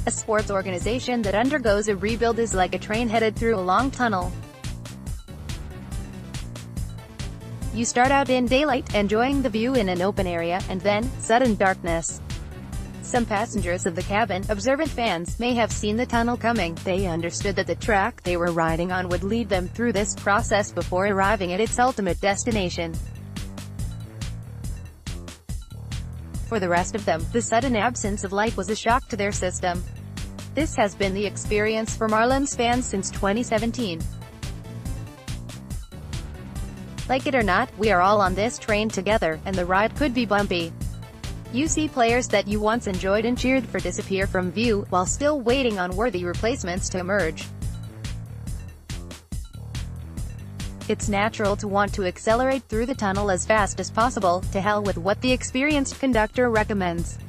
A sports organization that undergoes a rebuild is like a train headed through a long tunnel. You start out in daylight, enjoying the view in an open area, and then, sudden darkness. Some passengers of the cabin, observant fans, may have seen the tunnel coming. They understood that the track they were riding on would lead them through this process before arriving at its ultimate destination. For the rest of them, the sudden absence of light was a shock to their system. This has been the experience for Marlins fans since 2017. Like it or not, we are all on this train together, and the ride could be bumpy. You see players that you once enjoyed and cheered for disappear from view, while still waiting on worthy replacements to emerge. It's natural to want to accelerate through the tunnel as fast as possible. To hell with what the experienced conductor recommends.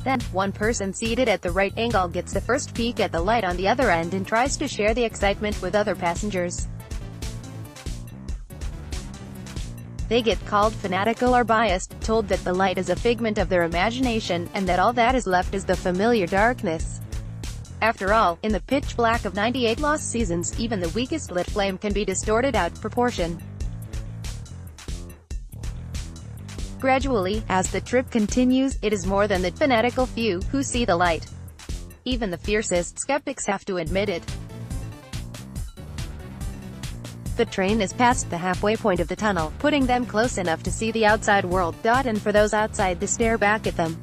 Then, one person seated at the right angle gets the first peek at the light on the other end and tries to share the excitement with other passengers. They get called fanatical or biased, told that the light is a figment of their imagination, and that all that is left is the familiar darkness. After all, in the pitch black of 98 lost seasons, even the weakest lit flame can be distorted out of proportion. Gradually, as the trip continues, it is more than the fanatical few who see the light. Even the fiercest skeptics have to admit it. The train is past the halfway point of the tunnel, putting them close enough to see the outside world, and for those outside to stare back at them.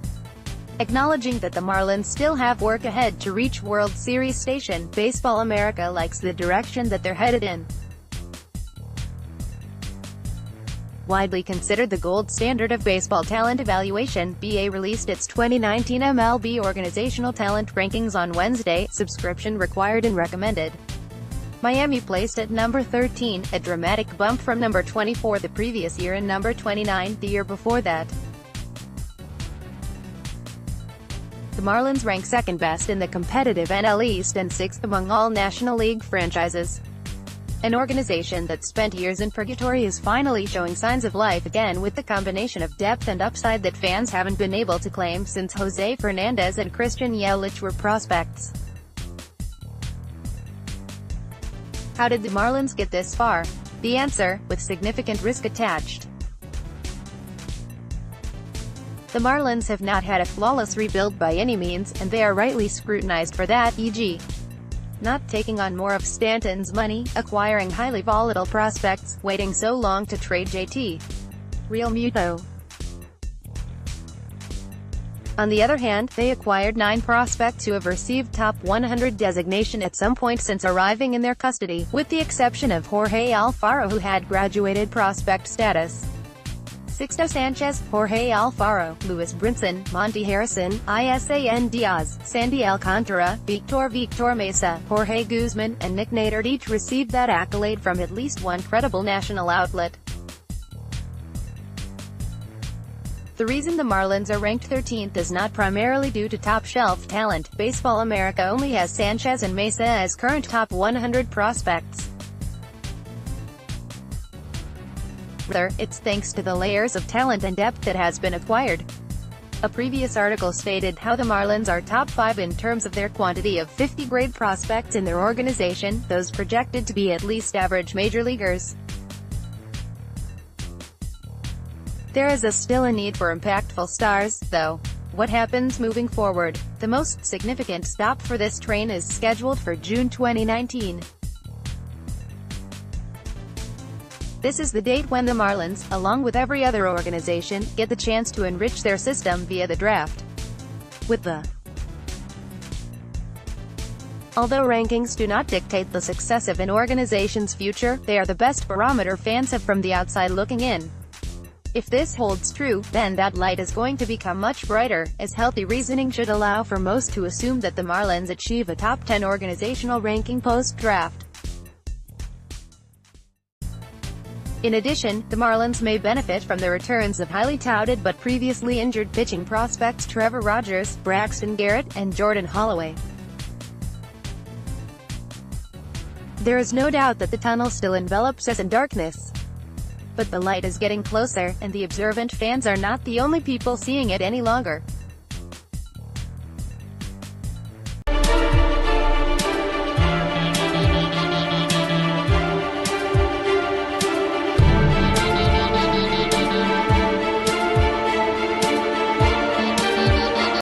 Acknowledging that the Marlins still have work ahead to reach World Series station, Baseball America likes the direction that they're headed in. Widely considered the gold standard of baseball talent evaluation, BA released its 2019 MLB Organizational Talent Rankings on Wednesday, subscription required and recommended. Miami placed at number 13, a dramatic bump from number 24 the previous year and number 29 the year before that. The Marlins rank second best in the competitive NL East and sixth among all National League franchises. An organization that spent years in purgatory is finally showing signs of life again with the combination of depth and upside that fans haven't been able to claim since Jose Fernandez and Christian Yelich were prospects. How did the Marlins get this far? The answer, with significant risk attached. The Marlins have not had a flawless rebuild by any means, and they are rightly scrutinized for that, e.g. not taking on more of Stanton's money, acquiring highly volatile prospects, waiting so long to trade JT Realmuto. On the other hand, they acquired 9 prospects who have received top 100 designation at some point since arriving in their custody, with the exception of Jorge Alfaro who had graduated prospect status. Sixto Sanchez, Jorge Alfaro, Luis Brinson, Monty Harrison, Isan Diaz, Sandy Alcantara, Victor Mesa, Jorge Guzman, and Nick Nader each received that accolade from at least one credible national outlet. The reason the Marlins are ranked 13th is not primarily due to top-shelf talent. Baseball America only has Sanchez and Mesa as current top 100 prospects. Rather, it's thanks to the layers of talent and depth that has been acquired. A previous article stated how the Marlins are top 5 in terms of their quantity of 50-grade prospects in their organization, those projected to be at least average major leaguers. There is still a need for impactful stars, though. What happens moving forward? The most significant stop for this train is scheduled for June 2019. This is the date when the Marlins, along with every other organization, get the chance to enrich their system via the draft. Although rankings do not dictate the success of an organization's future, they are the best barometer fans have from the outside looking in. If this holds true, then that light is going to become much brighter, as healthy reasoning should allow for most to assume that the Marlins achieve a top 10 organizational ranking post-draft. In addition, the Marlins may benefit from the returns of highly touted but previously injured pitching prospects Trevor Rogers, Braxton Garrett, and Jordan Holloway. There is no doubt that the tunnel still envelops us in darkness. But the light is getting closer, and the observant fans are not the only people seeing it any longer.